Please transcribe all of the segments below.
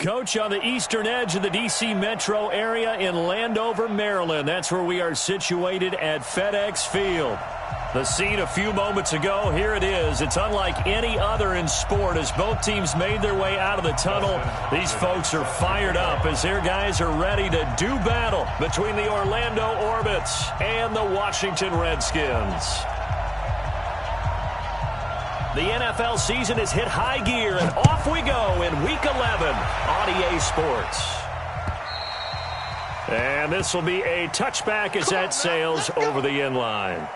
Coach, on the eastern edge of the D.C. metro area in Landover, Maryland. That's where we are situated at FedEx Field. The scene a few moments ago, here it is. It's unlike any other in sport as both teams made their way out of the tunnel. These folks are fired up as their guys are ready to do battle between the Orlando Orbits and the Washington Redskins. The NFL season has hit high gear, and off we go in Week 11 on EA Sports. And this will be a touchback as that sails over the end line.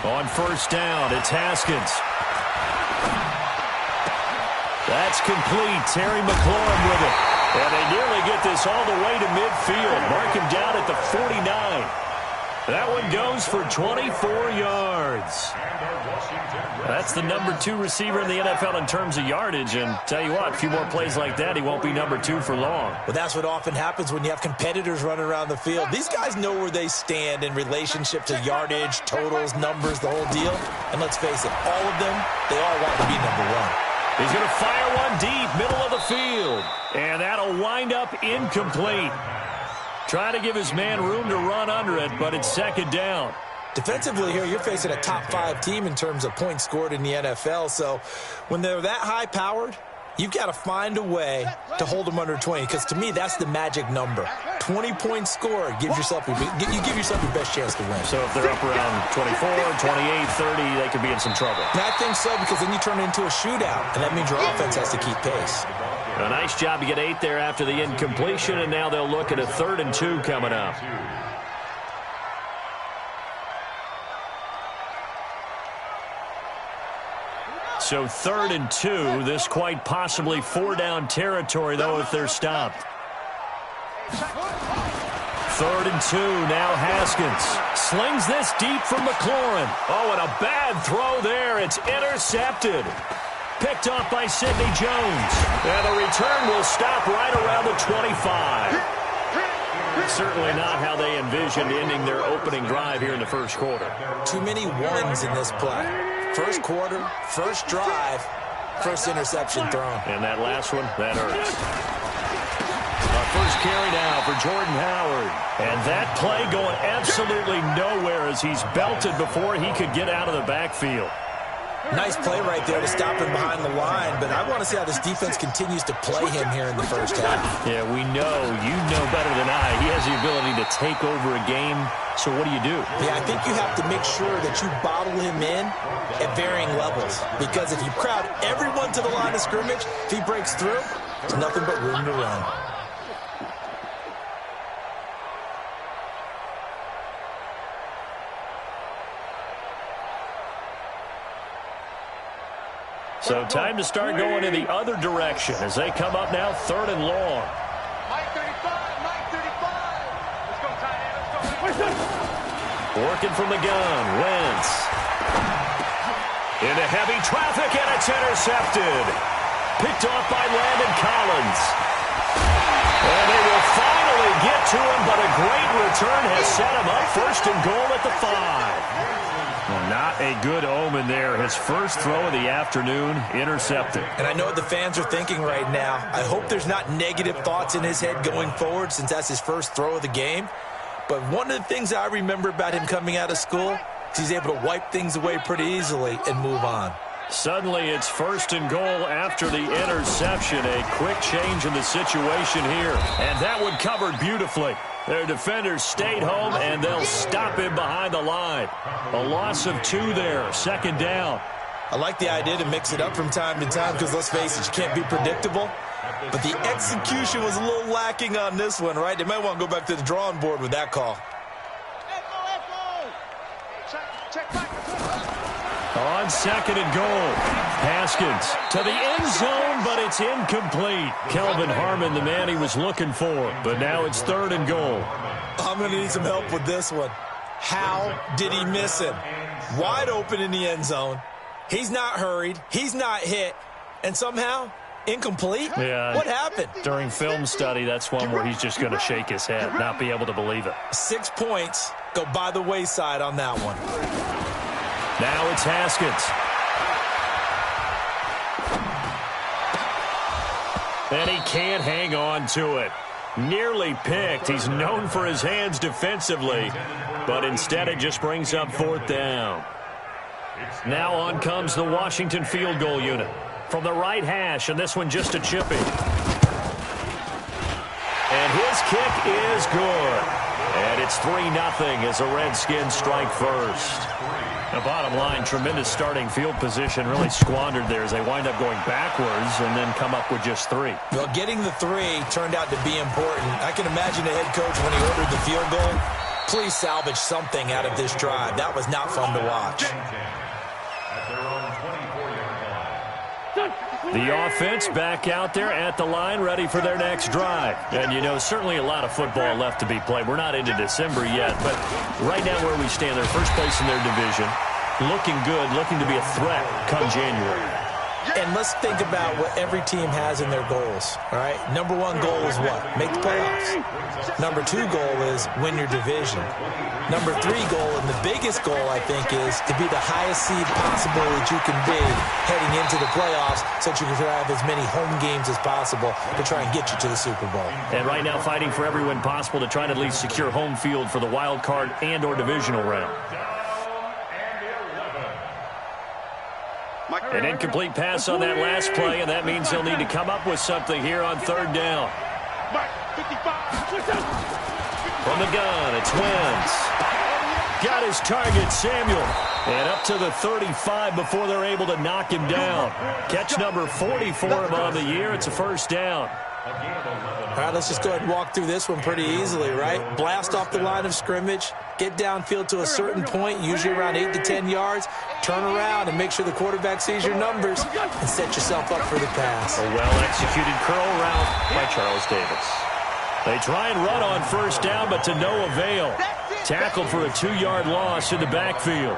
On first down, it's Haskins. That's complete. Terry McLaurin with it. And they nearly get this all the way to midfield. Mark him down at the 49. That one goes for 24 yards. That's the number 2 receiver in the NFL in terms of yardage. And tell you what, a few more plays like that, he won't be number 2 for long. Well, that's what often happens when you have competitors running around the field. These guys know where they stand in relationship to yardage, totals, numbers, the whole deal. And let's face it, all of them, they all want to be number 1. He's going to fire one deep, middle of the field. And that'll wind up incomplete. Trying to give his man room to run under it, but it's second down. Defensively here, you're facing a top 5 team in terms of points scored in the NFL. So when they're that high-powered, you've got to find a way to hold them under 20, because to me, that's the magic number. 20 points scored, you give yourself your best chance to win. So if they're up around 24, 28, 30, they could be in some trouble. And I think so, because then you turn it into a shootout, and that means your offense has to keep pace. A nice job to get 8 there after the incompletion, and now they'll look at a 3rd and 2 coming up. So 3rd and 2, this quite possibly 4-down territory, though, if they're stopped. 3rd and 2, now Haskins. Slings this deep from McLaurin. Oh, and a bad throw there. It's intercepted. Picked off by Sidney Jones. And the return will stop right around the 25. Certainly not how they envisioned ending their opening drive here in the first quarter. Too many ones in this play. First quarter, first drive, first interception thrown. And that last one, that hurts. First carry now for Jordan Howard. And that play going absolutely nowhere as he's belted before he could get out of the backfield. Nice play right there to stop him behind the line, but I want to see how this defense continues to play him here in the first half. Yeah, we know. You know better than I. He has the ability to take over a game, so what do you do? Yeah, I think you have to make sure that you bottle him in at varying levels, because if you crowd everyone to the line of scrimmage, if he breaks through, there's nothing but room to run. So time to start going in the other direction as they come up now 3rd and long. Mike 35, Mike 35. Let's go, tight end. Let's go. Working from the gun, Wentz. Into heavy traffic, and it's intercepted. Picked off by Landon Collins. And they will finally get to him, but a great return has set him up 1st and goal at the 5. Well, not a good omen there. His first throw of the afternoon, intercepted. And I know what the fans are thinking right now. I hope there's not negative thoughts in his head going forward, since that's his first throw of the game. But one of the things I remember about him coming out of school is he's able to wipe things away pretty easily and move on. Suddenly it's 1st and goal after the interception. A quick change in the situation here. And that one covered beautifully. Their defenders stayed home, and they'll stop him behind the line. A loss of 2 there, 2nd down. I like the idea to mix it up from time to time, because let's face it, you can't be predictable. But the execution was a little lacking on this one, right? They might want to go back to the drawing board with that call. On second and goal, Haskins to the end zone, but it's incomplete. Kelvin Harmon, the man he was looking for, but now it's third and goal. I'm going to need some help with this one. How did he miss him? Wide open in the end zone. He's not hurried. He's not hit. And somehow, incomplete? Yeah. What happened? During film study, that's one where he's just going to shake his head, not be able to believe it. 6 points go by the wayside on that one. Now it's Haskins. And he can't hang on to it. Nearly picked. He's known for his hands defensively, but instead it just brings up fourth down. Now on comes the Washington field goal unit. From the right hash, and this one just a chippy. And his kick is good. And it's 3-0 as the Redskins strike first. The bottom line, tremendous starting field position, really squandered there as they wind up going backwards and then come up with just 3. Well, getting the 3 turned out to be important. I can imagine the head coach when he ordered the field goal. Please salvage something out of this drive. That was not fun to watch. The offense back out there at the line, ready for their next drive. And, you know, certainly a lot of football left to be played. We're not into December yet, but right now where we stand, they're first place in their division, looking good, looking to be a threat come January. And let's think about what every team has in their goals, all right? Number 1 goal is what? Make the playoffs. Number 2 goal is win your division. Number 3 goal, and the biggest goal, I think, is to be the highest seed possible that you can be heading into the playoffs so that you can have as many home games as possible to try and get you to the Super Bowl. And right now fighting for every win possible to try to at least secure home field for the wild card and or divisional round. An incomplete pass on that last play, and that means they'll need to come up with something here on third down. From the gun, it's Wentz. Got his target, Samuel. And up to the 35 before they're able to knock him down. Catch number 40 for him on the year. It's a first down. All right, let's just go ahead and walk through this one pretty easily, right? Blast off the line of scrimmage, get downfield to a certain point, usually around 8 to 10 yards, turn around and make sure the quarterback sees your numbers and set yourself up for the pass. A well-executed curl route by Charles Davis. They try and run on first down, but to no avail. Tackled for a 2-yard loss in the backfield.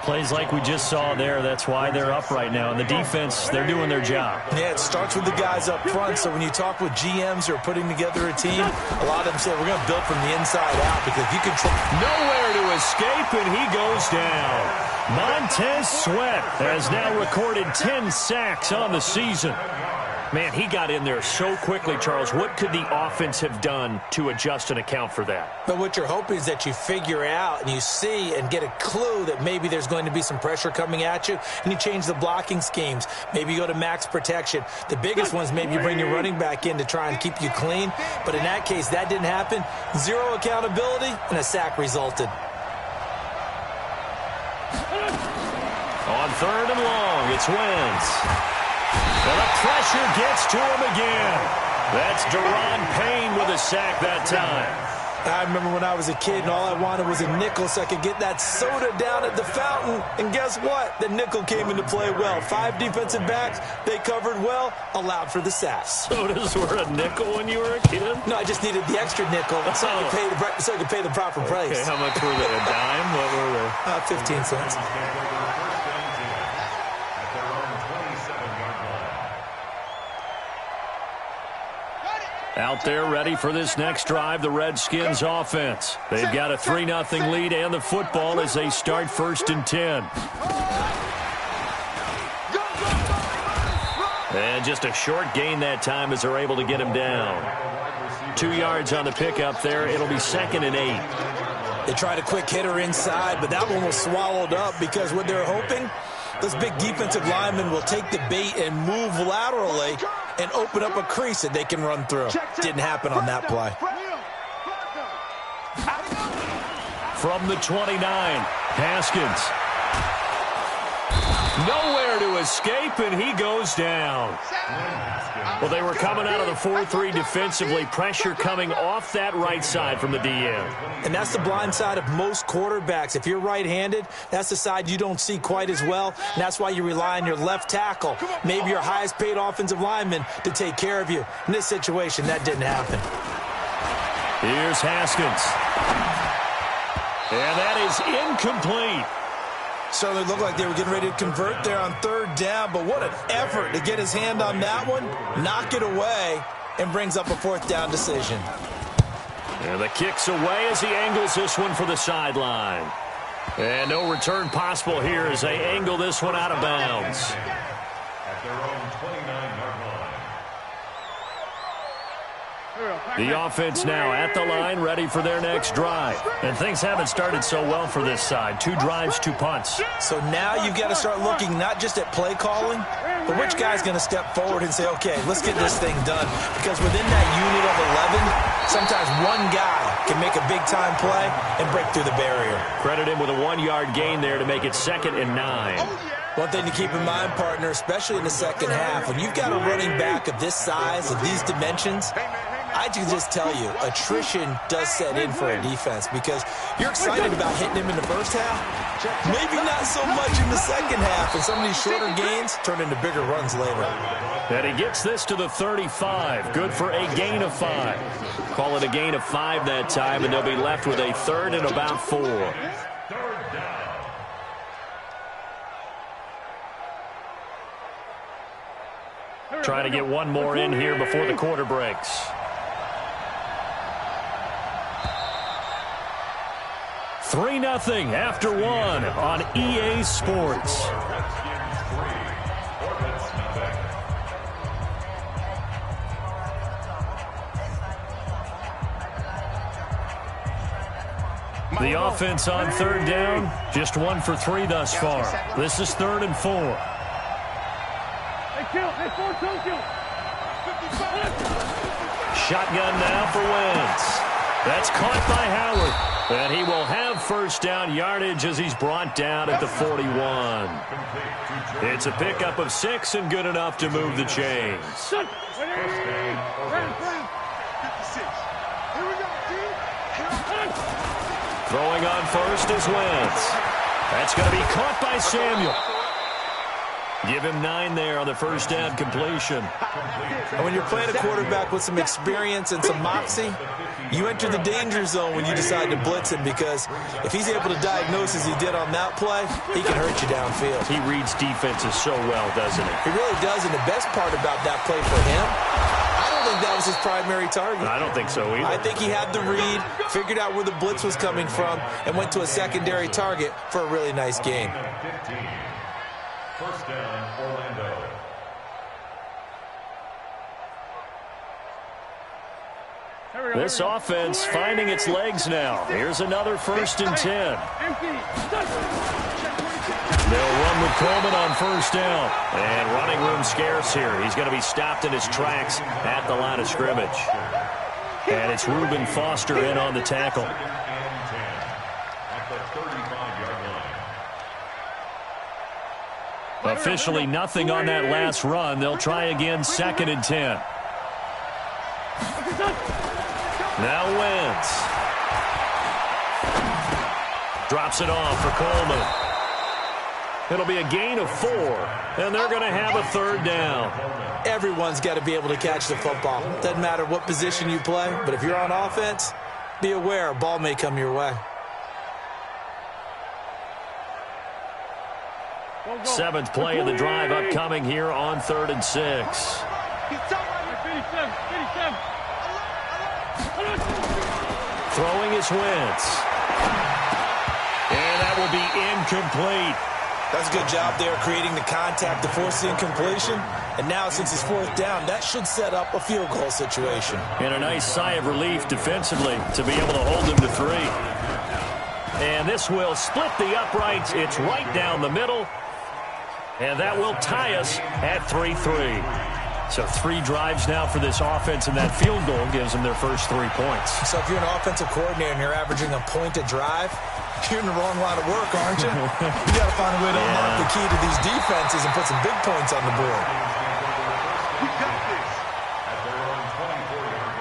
Plays like we just saw there, that's why they're up right now. And the defense, they're doing their job. Yeah, it starts with the guys up front. So when you talk with GMs who are putting together a team, a lot of them say, we're going to build from the inside out because if you control... Nowhere to escape, and he goes down. Montez Sweat has now recorded 10 sacks on the season. Man, he got in there so quickly, Charles. What could the offense have done to adjust and account for that? But what you're hoping is that you figure out and you see and get a clue that maybe there's going to be some pressure coming at you, and you change the blocking schemes. Maybe you go to max protection. The biggest ones, maybe you bring your running back in to try and keep you clean. But in that case, that didn't happen. 0 accountability, and a sack resulted. On third and long, it's Wentz. But the pressure gets to him again. That's Daron Payne with a sack that time. I remember when I was a kid and all I wanted was a nickel so I could get that soda down at the fountain. And guess what? The nickel came into play well. 5 defensive backs, they covered well, allowed for the sack. Sodas were a nickel when you were a kid? No, I just needed the extra nickel so I could pay the proper price. Okay, how much were they? A dime? What were they? 15 cents. Out there ready for this next drive, the Redskins offense. They've got a 3-0 lead and the football as they start first and 10. And just a short gain that time as they're able to get him down. 2 yards on the pickup there. It'll be second and 8. They tried a quick hitter inside, but that one was swallowed up because what they're hoping, this big defensive lineman will take the bait and move laterally and open up a crease that they can run through. Didn't happen on that play. From the 29, Haskins. Nowhere to escape, and he goes down. Well, they were coming out of the 4-3 defensively. Pressure coming off that right side from the DN. And that's the blind side of most quarterbacks. If you're right-handed, that's the side you don't see quite as well. And that's why you rely on your left tackle, maybe your highest-paid offensive lineman, to take care of you. In this situation, that didn't happen. Here's Haskins. And that is incomplete. Certainly looked like they were getting ready to convert there on third down, but what an effort to get his hand on that one, knock it away, and brings up a fourth down decision. And the kick's away as he angles this one for the sideline. And no return possible here as they angle this one out of bounds. At their own 29-yard line. The offense now at the line, ready for their next drive. And things haven't started so well for this side. 2 drives, 2 punts. So now you've got to start looking not just at play calling, but which guy's going to step forward and say, okay, let's get this thing done. Because within that unit of 11, sometimes one guy can make a big-time play and break through the barrier. Credit him with a 1-yard gain there to make it 2nd and 9. One thing to keep in mind, partner, especially in the second half, when you've got a running back of this size, of these dimensions, I can just tell you, attrition does set in for a defense because you're excited about hitting him in the first half, maybe not so much in the second half, and some of these shorter gains turn into bigger runs later. And he gets this to the 35. Good for a gain of 5. Call it a gain of 5 that time, and they'll be left with a 3rd and about 4. Trying to get one more in here before the quarter breaks. 3-0 after 1 on EA Sports. The offense on 3rd down, just 1 for 3 thus far. This is 3rd and 4. Shotgun now for Wentz. That's caught by Howard. And he will have first down yardage as he's brought down at the 41. It's a pickup of 6 and good enough to move the chains. Throwing on first is Wentz. That's going to be caught by Samuel. Give him 9 there on the first down completion. And when you're playing a quarterback with some experience and some moxie, you enter the danger zone when you decide to blitz him because if he's able to diagnose as he did on that play, he can hurt you downfield. He reads defenses so well, doesn't he? He really does, and the best part about that play for him, I don't think that was his primary target. I don't think so either. I think he had the read, figured out where the blitz was coming from, and went to a secondary target for a really nice gain. First down, Orlando. This offense finding its legs now. Here's another 1st and 10. They'll run with Coleman on first down. And running room scarce here. He's going to be stopped in his tracks at the line of scrimmage. And it's Reuben Foster in on the tackle. Officially nothing on that last run. They'll try again, 2nd and 10. Now Wentz. Drops it off for Coleman. It'll be a gain of 4, and they're going to have a 3rd down. Everyone's got to be able to catch the football. Doesn't matter what position you play, but if you're on offense, be aware a ball may come your way. 7th play of the drive upcoming here on 3rd and 6. Throwing is Wentz. And that will be incomplete. That's a good job there creating the contact to force the incompletion. And now since it's 4th down, that should set up a field goal situation. And a nice sigh of relief defensively to be able to hold him to 3. And this will split the uprights. It's right down the middle. And that will tie us at 3-3. So 3 drives now for this offense, and that field goal gives them their first 3 points. So if you're an offensive coordinator and you're averaging a point a drive, You're in the wrong line of work, aren't you? You got to find a way to unlock the key to these defenses and put some big points on the board. You got this. At their own 24-yard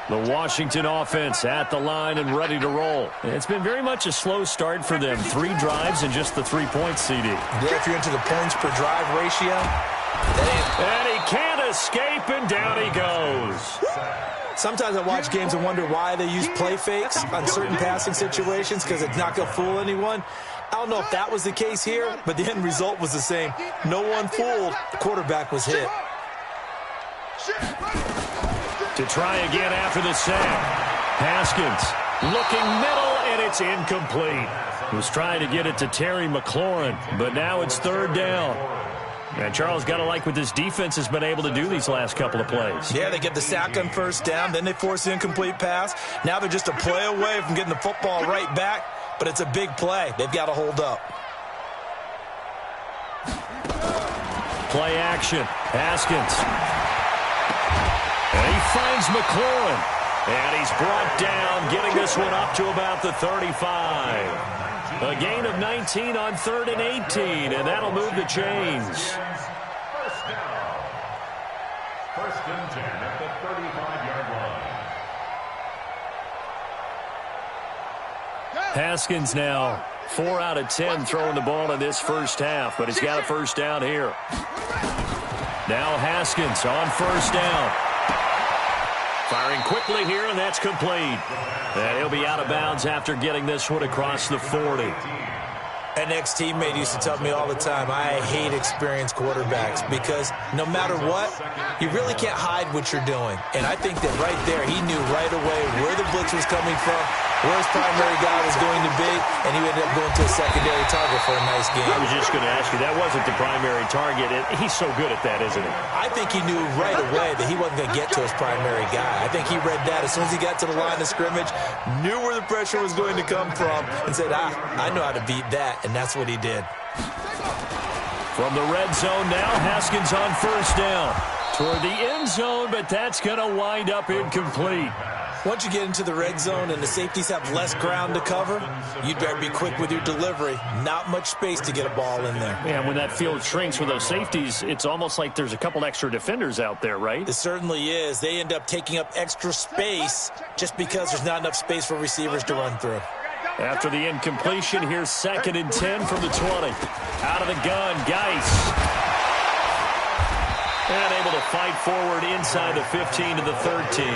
line. The Washington offense at the line and ready to roll. It's been very much a slow start for them. 3 drives and just the 3 points, CD. Yeah, if you're into the points per drive ratio, And he can't escape, and down he goes. sometimes I watch games and wonder why they use play fakes on certain passing situations because it's not going to fool anyone. I don't know if that was the case here, but the end result was the same. No one fooled. The quarterback was hit. To try again after the sack. Haskins looking middle, and it's incomplete. He was trying to get it to Terry McLaurin, but now it's 3rd down. And Charles, got to like what this defense has been able to do these last couple of plays. Yeah, they get the sack on 1st down, then they force the incomplete pass. Now they're just a play away from getting the football right back, but it's a big play. They've got to hold up. Play action. Haskins. And he finds McLaurin. And he's brought down, getting this one up to about the 35. A gain of 19 on 3rd and 18, and that'll move the chains. 1st down. 1st and 10 at the 35-yard line. Haskins now 4 out of 10 throwing the ball in this first half, but he's got a 1st down here. Now Haskins on 1st down. Firing quickly here, and that's complete. And he'll be out of bounds after getting this one across the 40. An ex-teammate used to tell me all the time, I hate experienced quarterbacks because no matter what, you really can't hide what you're doing. And I think that right there, he knew right away where the blitz was coming from, where his primary guy was going to be, and he ended up going to a secondary target for a nice game. I was just going to ask you, that wasn't the primary target. He's so good at that, isn't he? I think he knew right away that he wasn't going to get to his primary guy. I think he read that as soon as he got to the line of scrimmage, knew where the pressure was going to come from, and said, I know how to beat that, and that's what he did. From the red zone now, Haskins on 1st down. Toward the end zone, but that's going to wind up incomplete. Once you get into the red zone and the safeties have less ground to cover, you'd better be quick with your delivery. Not much space to get a ball in there. And when that field shrinks with those safeties, it's almost like there's a couple extra defenders out there, right? It certainly is. They end up taking up extra space just because there's not enough space for receivers to run through. After the incompletion, here's 2nd and 10 from the 20. Out of the gun, Geis. And able to fight forward inside the 15 to the 13.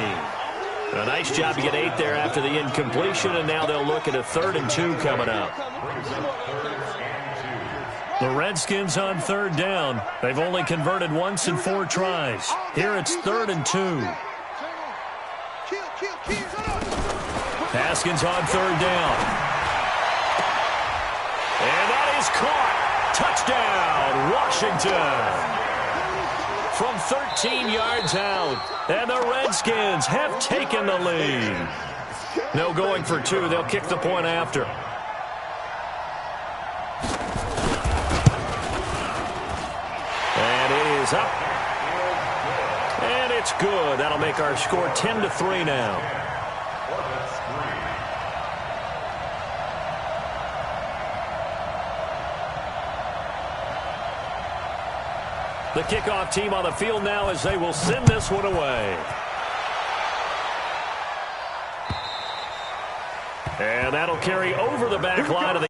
A nice job to get 8 there after the incompletion, and now they'll look at a 3rd and 2 coming up. The Redskins on 3rd down. They've only converted once in 4 tries. Here it's 3rd and 2. Haskins on 3rd down. And that is caught. Touchdown, Washington. From 13 yards out, and the Redskins have taken the lead. No going for 2. They'll kick the point after. And it is up. And it's good. That'll make our score 10-3 now. The kickoff team on the field now as they will send this one away. And that'll carry over the back line of the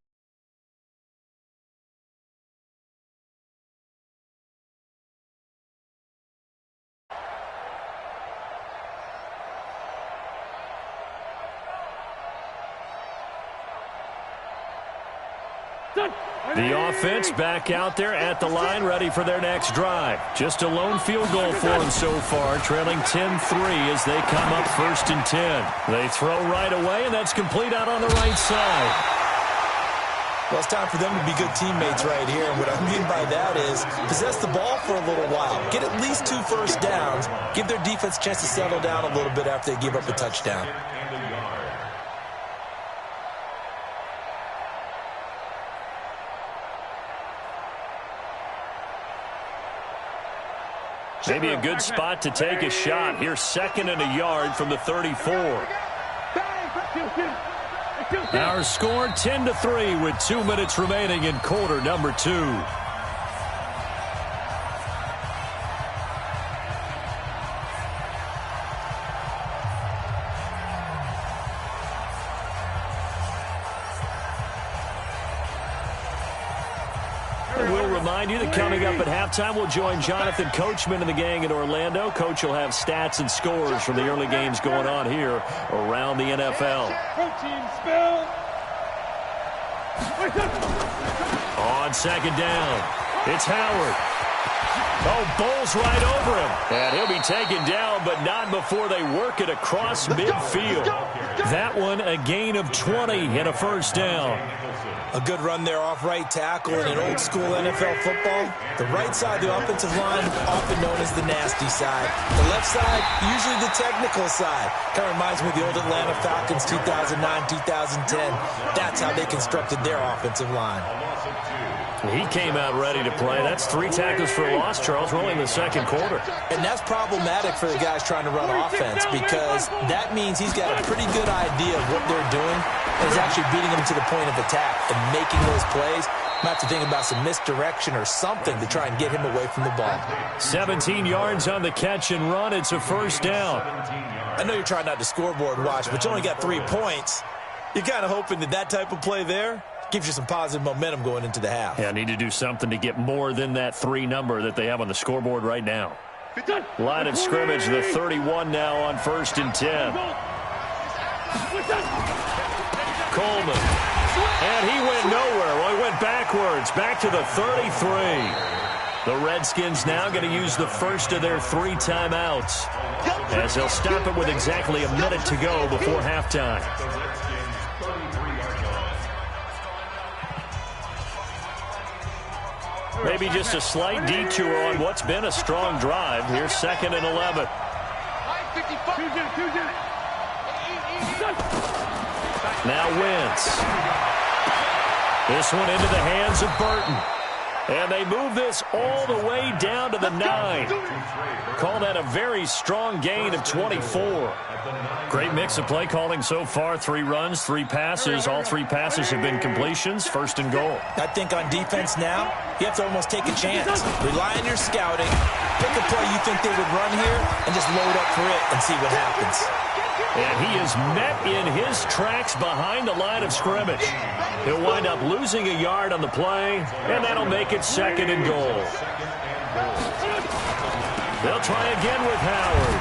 The offense back out there at the line, ready for their next drive. Just a lone field goal for them so far, trailing 10-3 as they come up 1st and 10. They throw right away, and that's complete out on the right side. Well, it's time for them to be good teammates right here. And what I mean by that is possess the ball for a little while. Get at least 2 first downs. Give their defense a chance to settle down a little bit after they give up a touchdown. Maybe a good spot to take a shot. Here's 2nd and a yard from the 34. Our score 10-3 with 2 minutes remaining in quarter number 2. We'll remind you that coming up at halftime, we'll join Jonathan Coachman and the gang in Orlando. Coach will have stats and scores from the early games going on here around the NFL. On 2nd down, it's Howard. Oh, bowls right over him. And he'll be taken down, but not before they work it across midfield. That one, a gain of 20 and a 1st down. A good run there off right tackle in an old-school NFL football. The right side of the offensive line, often known as the nasty side. The left side, usually the technical side. Kind of reminds me of the old Atlanta Falcons 2009-2010. That's how they constructed their offensive line. He came out ready to play. That's 3 tackles for a loss, Charles. We're only in the 2nd quarter. And that's problematic for the guys trying to run offense because that means he's got a pretty good idea of what they're doing and is actually beating them to the point of attack and making those plays. Might have to think about some misdirection or something to try and get him away from the ball. 17 yards on the catch and run. It's a 1st down. I know you're trying not to scoreboard watch, but you only got 3 points. You're kind of hoping that type of play there gives you some positive momentum going into the half. Yeah, need to do something to get more than that 3 number that they have on the scoreboard right now. Line of scrimmage, the 31 now on 1st and 10. Coleman. And he went nowhere. Well, he went backwards, back to the 33. The Redskins now going to use the first of their 3 timeouts as they'll stop it with exactly a minute to go before halftime. Maybe just a slight detour on what's been a strong drive. Here's 2nd and 11. Now Wentz. This one into the hands of Burton. And they move this all the way down to the 9. Call that a very strong gain of 24. Great mix of play calling so far. 3 runs, 3 passes. All 3 passes have been completions. 1st and goal. I think on defense now, you have to almost take a chance. Rely on your scouting. Pick a play you think they would run here and just load up for it and see what happens. And he is met in his tracks behind the line of scrimmage. He'll wind up losing a yard on the play, and that'll make it 2nd and goal. They'll try again with Howard.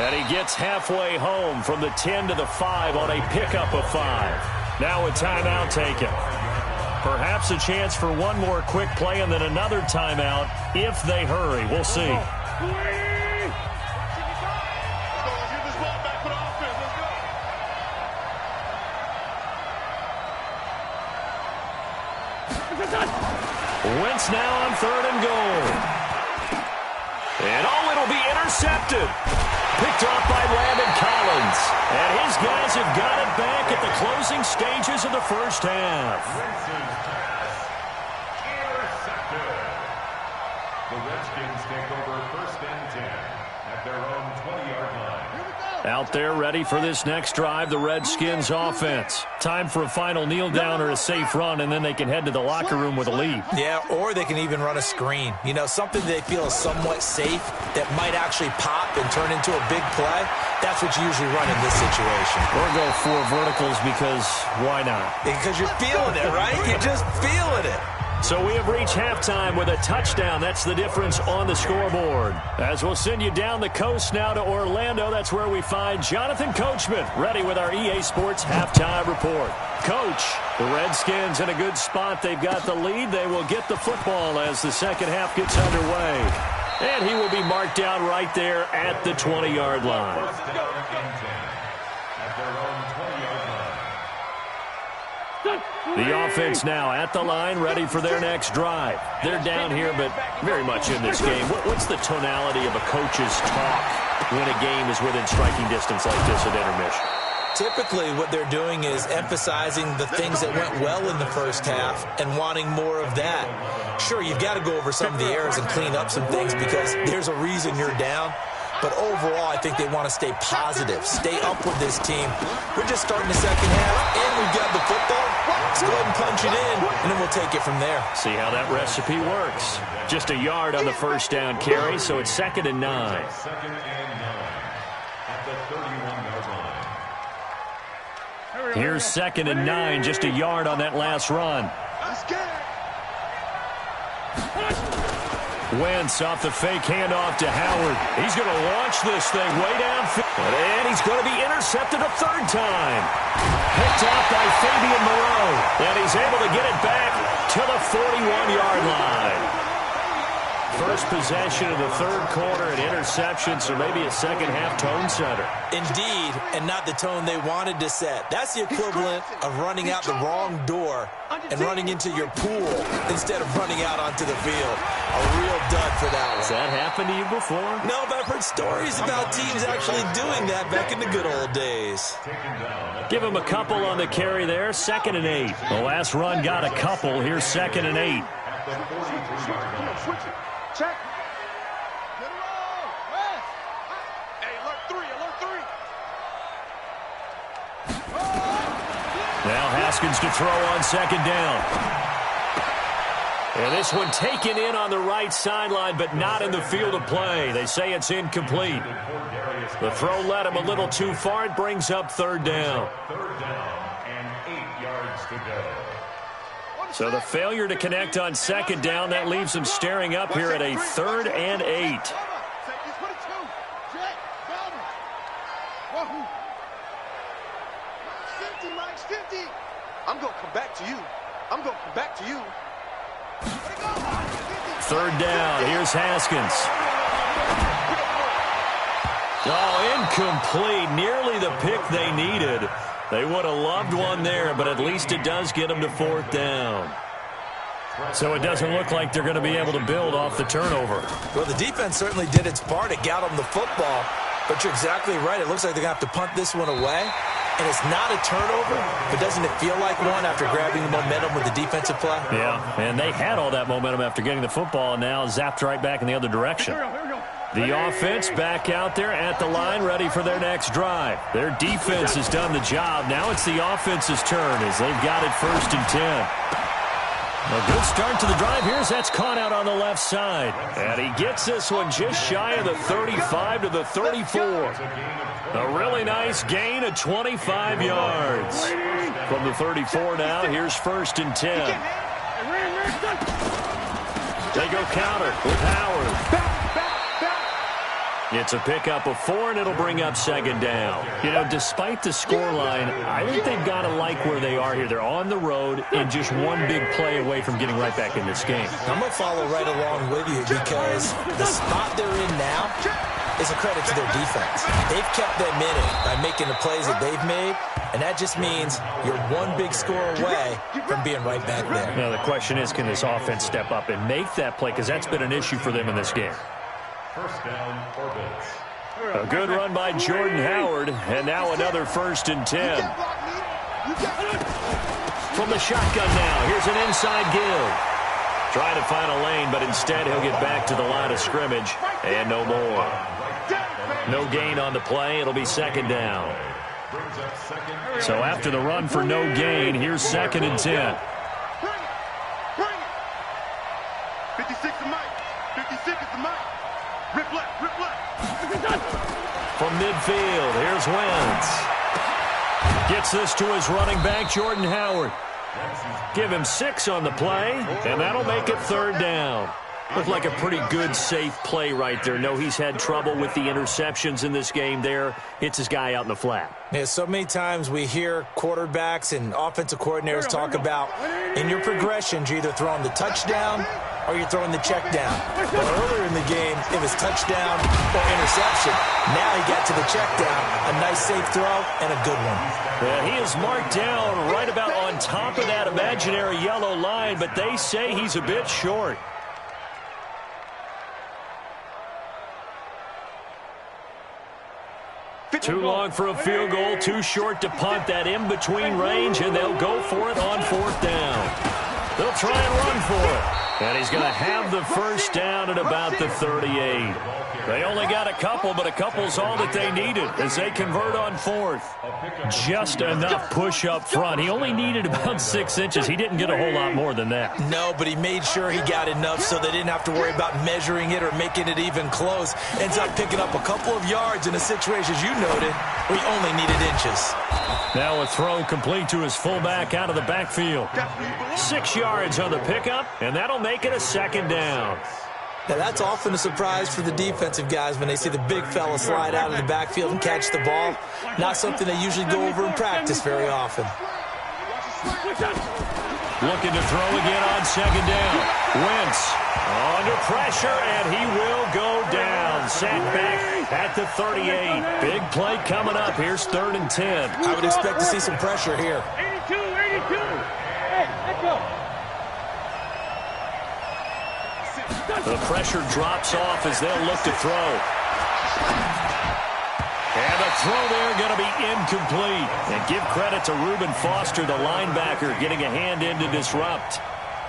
And he gets halfway home from the 10 to the 5 on a pickup of 5. Now a timeout taken. Perhaps a chance for one more quick play and then another timeout if they hurry. We'll see. Wentz now on 3rd and goal. And it'll be intercepted. Picked off by Landon Collins. And his guys have got it back at the closing stages of the 1st half. Intercepted. The Redskins take over 1st and 10 at their own 20-yard line. Out there ready for this next drive, the Redskins offense. Time for a final kneel down or a safe run, and then they can head to the locker room with a lead. Yeah, or they can even run a screen. You know, something they feel is somewhat safe that might actually pop and turn into a big play. That's what you usually run in this situation. Or go 4 verticals because why not? Because you're feeling it, right? You're just feeling it. So we have reached halftime with a touchdown. That's the difference on the scoreboard. As we'll send you down the coast now to Orlando, that's where we find Jonathan Coachman, ready with our EA Sports halftime report. Coach, the Redskins in a good spot. They've got the lead. They will get the football as the 2nd half gets underway. And he will be marked down right there at the 20-yard line. First down and 10 at their own 20-yard line. The offense now at the line, ready for their next drive. They're down here, but very much in this game. What's the tonality of a coach's talk when a game is within striking distance like this at intermission? typically what they're doing is emphasizing the things that went well in the first half and wanting more of that. Sure, you've got to go over some of the errors and clean up some things because there's a reason you're down. But overall, I think they want to stay positive, stay up with this team. We're just starting the second half, and we've got the football. Let's go ahead and punch it in, and then we'll take it from there. See how that recipe works. Just a yard on the first down carry, so it's 2nd and 9. Second and 9 at the 31-yard line. Here's 2nd and 9, just a yard on that last run. Wentz off the fake handoff to Howard. He's going to launch this thing way downfield. And he's going to be intercepted a third time. Picked up by Fabian Moreau. And he's able to get it back to the 41-yard line. First possession of the third quarter, an interception, so maybe a second-half tone setter. Indeed, and not the tone they wanted to set. That's the equivalent of running out the wrong door and running into your pool instead of running out onto the field. A real dud for that one. Has that happened to you before? No, but I've heard stories about teams actually doing that back in the good old days. Give him a couple on the carry there, 2nd and 8. The last run got a couple. Here's 2nd and 8. At the 43-yard line. Check. Get it all. Hey, alert 3, alert 3. Now Haskins to throw on 2nd down. And this one taken in on the right sideline, but not in the field of play. They say it's incomplete. The throw led him a little too far. It brings up 3rd down. 3rd down and 8 yards to go. So the failure to connect on 2nd down, that leaves them staring up here at a 3rd and 8. I'm going to come back to you. I'm going to come back to you. 3rd down. Here's Haskins. Oh, incomplete. Nearly the pick they needed. They would have loved one there, but at least it does get them to 4th down. So it doesn't look like they're going to be able to build off the turnover. Well, the defense certainly did its part. It got them the football. But you're exactly right. It looks like they're going to have to punt this one away. And it's not a turnover, but doesn't it feel like one after grabbing the momentum with the defensive play? Yeah, and they had all that momentum after getting the football and now zapped right back in the other direction. The offense back out there at the line, ready for their next drive. Their defense has done the job. Now it's the offense's turn as they've got it 1st and 10. A good start to the drive. Here's that's caught out on the left side. And he gets this one just shy of the 35 to the 34. A really nice gain of 25 yards. From the 34 now, here's 1st and 10. They go counter with Howard. It's a pickup of 4, and it'll bring up 2nd down. You know, despite the scoreline, I think they've got to like where they are here. They're on the road and just one big play away from getting right back in this game. I'm going to follow right along with you because the spot they're in now is a credit to their defense. They've kept them in it by making the plays that they've made, and that just means you're one big score away from being right back there. Now, the question is, can this offense step up and make that play? Because that's been an issue for them in this game. 1st down, Orbits. A good run by Jordan Howard, and now another 1st and 10. From the shotgun now, here's an inside give. Trying to find a lane, but instead he'll get back to the line of scrimmage, and no more. No gain on the play. It'll be 2nd down. So after the run for no gain, here's 2nd and 10. 56 is Mike. 56 is the Mike. Rip left, rip left. From midfield, here's Wentz. Gets this to his running back, Jordan Howard. Give him 6 on the play, and that'll make it 3rd down. Looked like a pretty good, safe play right there. No, he's had trouble with the interceptions in this game there. Hits his guy out in the flat. Yeah, so many times we hear quarterbacks and offensive coordinators talk about in your progressions, you're either throwing the touchdown or you're throwing the check down. Well, earlier in the game, it was touchdown or interception. Now he got to the check down. A nice safe throw and a good one. Yeah, he is marked down right about on top of that imaginary yellow line, but they say he's a bit short. Too long for a field goal, too short to punt. That in-between range, and they'll go for it on 4th down. They'll try and run for it. And he's going to have the first down at about the 38. They only got a couple, but a couple's all that they needed as they convert on 4th. Just enough push up front. He only needed about 6 inches. He didn't get a whole lot more than that. No, but he made sure he got enough so they didn't have to worry about measuring it or making it even close. Ends up picking up a couple of yards in a situation, as you noted, where he only needed inches. Now a throw complete to his fullback out of the backfield. 6 yards on the pickup, and that'll make it a 2nd down. Now, that's often a surprise for the defensive guys when they see the big fella slide out of the backfield and catch the ball. Not something they usually go over in practice very often. Looking to throw again on 2nd down. Wentz under pressure, and he will go down. Sacked back at the 38. Big play coming up. Here's 3rd and 10. I would expect to see some pressure here. 82. Hey, let's go. The pressure drops off as they'll look to throw. And the throw there going to be incomplete. And give credit to Reuben Foster, the linebacker, getting a hand in to disrupt.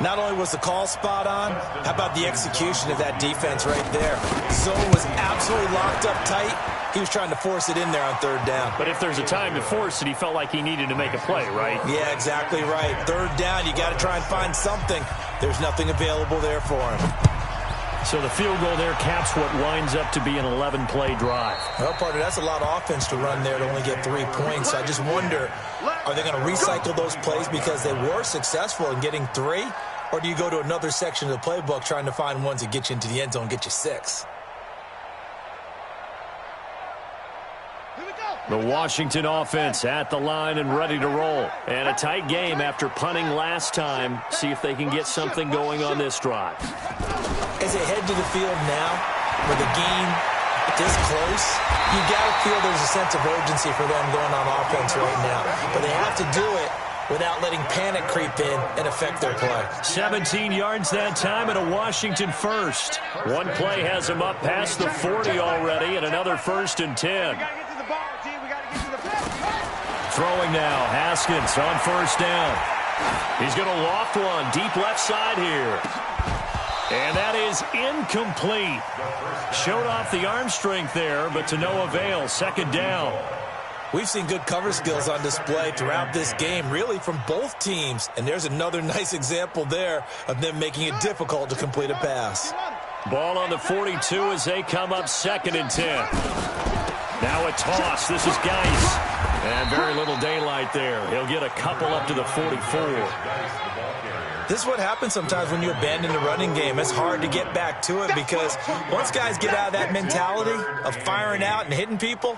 Not only was the call spot on, how about the execution of that defense right there? Zone was absolutely locked up tight. He was trying to force it in there on 3rd down. But if there's a time to force it, he felt like he needed to make a play, right? Yeah, exactly right. 3rd down, you got to try and find something. There's nothing available there for him. So the field goal there caps what winds up to be an 11-play drive. Well, partner, that's a lot of offense to run there to only get 3 points. I just wonder, are they going to recycle those plays because they were successful in getting 3? Or do you go to another section of the playbook trying to find ones that get you into the end zone and get you 6? The Washington offense at the line and ready to roll. And a tight game after punting last time. See if they can get something going on this drive. As they head to the field now, with the game this close, you got to feel there's a sense of urgency for them going on offense right now. But they have to do it without letting panic creep in and affect their play. 17 yards that time and a Washington first. One play has them up past the 40 already and another 1st and 10. Throwing now, Haskins on 1st down. He's going to loft one deep left side here. And that is incomplete. Showed off the arm strength there, but to no avail. 2nd down. We've seen good cover skills on display throughout this game, really from both teams. And there's another nice example there of them making it difficult to complete a pass. Ball on the 42 as they come up 2nd and 10. Now a toss. This is Geis. And very little daylight there. He'll get a couple up to the 44. This is what happens sometimes when you abandon the running game. It's hard to get back to it because once guys get out of that mentality of firing out and hitting people,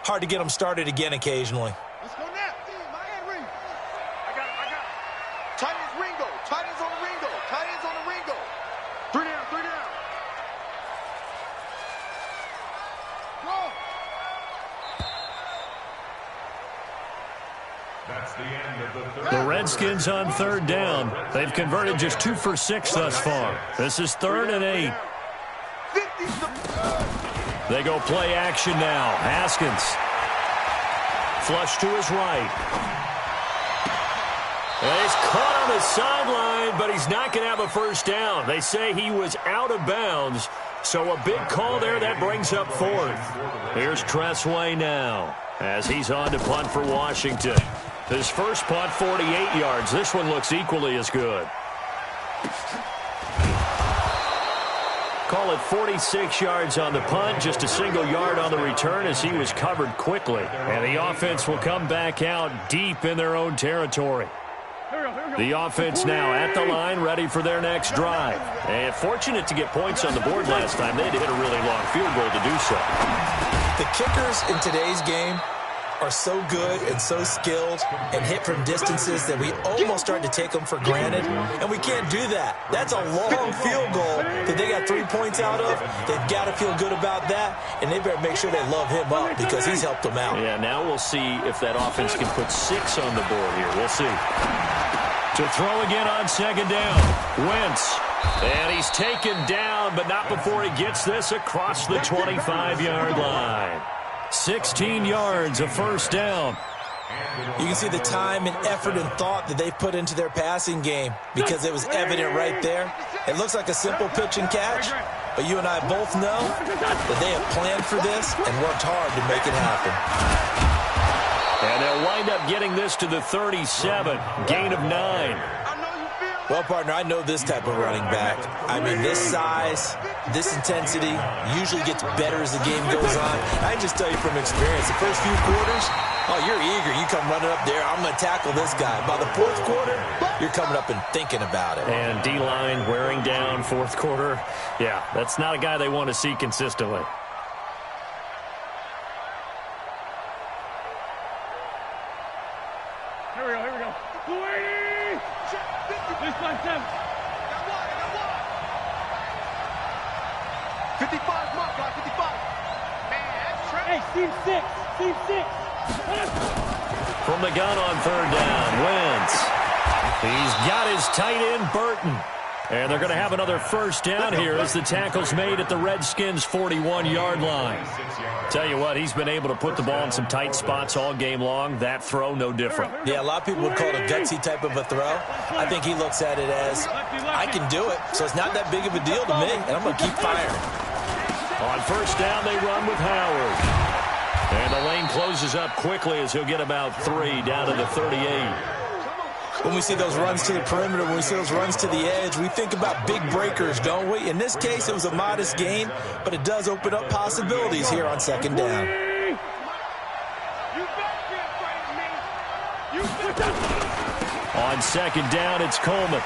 hard to get them started again occasionally. Let's go now. My hand, Ringo. I got it. Tight ends, Ringo. Tight ends on the Ringo. Tight ends on the Ringo. 3 down, 3 down. Go. That's the end of the 3rd. The Redskins on 3rd down. They've converted just 2 for 6 thus far. This is 3rd and 8. They go play action now. Haskins. Flush to his right. And he's caught on the sideline, but he's not going to have a 1st down. They say he was out of bounds. So a big call there that brings up 4th. Here's Tressway now as he's on to punt for Washington. His first punt, 48 yards. This one looks equally as good. Call it 46 yards on the punt, just a single yard on the return as he was covered quickly. And the offense will come back out deep in their own territory. The offense now at the line, ready for their next drive. And fortunate to get points on the board last time. They had to hit a really long field goal to do so. The kickers in today's game are so good and so skilled and hit from distances that we almost start to take them for granted, and we can't do that. That's a long field goal that they got 3 points out of. They've got to feel good about that, and they better make sure they love him up because he's helped them out. Yeah, now we'll see if that offense can put 6 on the board here. We'll see. To throw again on 2nd down. Wentz. And he's taken down, but not before he gets this across the 25-yard line. 16 yards, a first down. You can see the time and effort and thought that they put into their passing game because it was evident right there. It looks like a simple pitch and catch, but you and I both know that they have planned for this and worked hard to make it happen. And they'll wind up getting this to the 37, gain of 9. Well, partner, I know this type of running back. I mean, this size, this intensity usually gets better as the game goes on. I can just tell you from experience, the first few quarters, oh, you're eager. You come running up there, I'm going to tackle this guy. By the fourth quarter, you're coming up and thinking about it. And D-line wearing down fourth quarter. Yeah, that's not a guy they want to see consistently. Here we go. 55, mark, guy, 55. Man, that's trash. Hey, Steve 6. From the gun on third down, Wentz. He's got his tight end, Burton. And they're going to have another first down here as the tackle's made at the Redskins' 41-yard line. Tell you what, he's been able to put the ball in some tight spots all game long. That throw, no different. Yeah, a lot of people would call it a gutsy type of a throw. I think he looks at it as, I can do it, so it's not that big of a deal to me, and I'm going to keep firing. On first down, they run with Howard. And the lane closes up quickly as he'll get about 3 down to the 38. When we see those runs to the perimeter, when we see those runs to the edge, we think about big breakers, don't we? In this case, it was a modest gain, but it does open up possibilities here on second down. On second down, it's Coleman.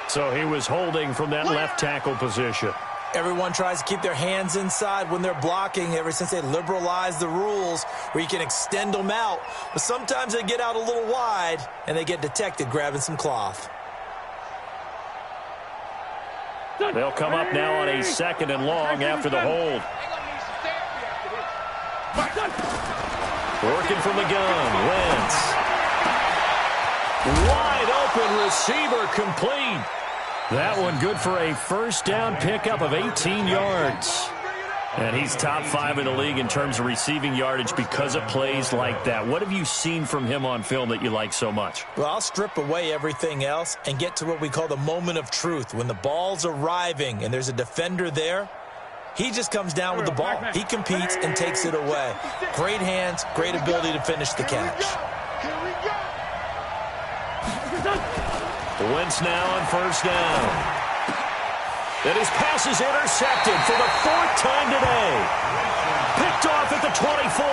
So he was holding from that left tackle position. Everyone tries to keep their hands inside when they're blocking ever since they liberalized the rules where you can extend them out. But sometimes they get out a little wide and they get detected grabbing some cloth. They'll come up now on a second and long after the hold. Working from the gun, Wentz. Wide open receiver complete. That one good for a first down pickup of 18 yards. And he's top 5 in the league in terms of receiving yardage because of plays like that. What have you seen from him on film that you like so much? Well, I'll strip away everything else and get to what we call the moment of truth. When the ball's arriving and there's a defender there, he just comes down with the ball. He competes and takes it away. Great hands, great ability to finish the catch. Wentz now on first down. And his pass is intercepted for the 4th time today. Picked off at the 24.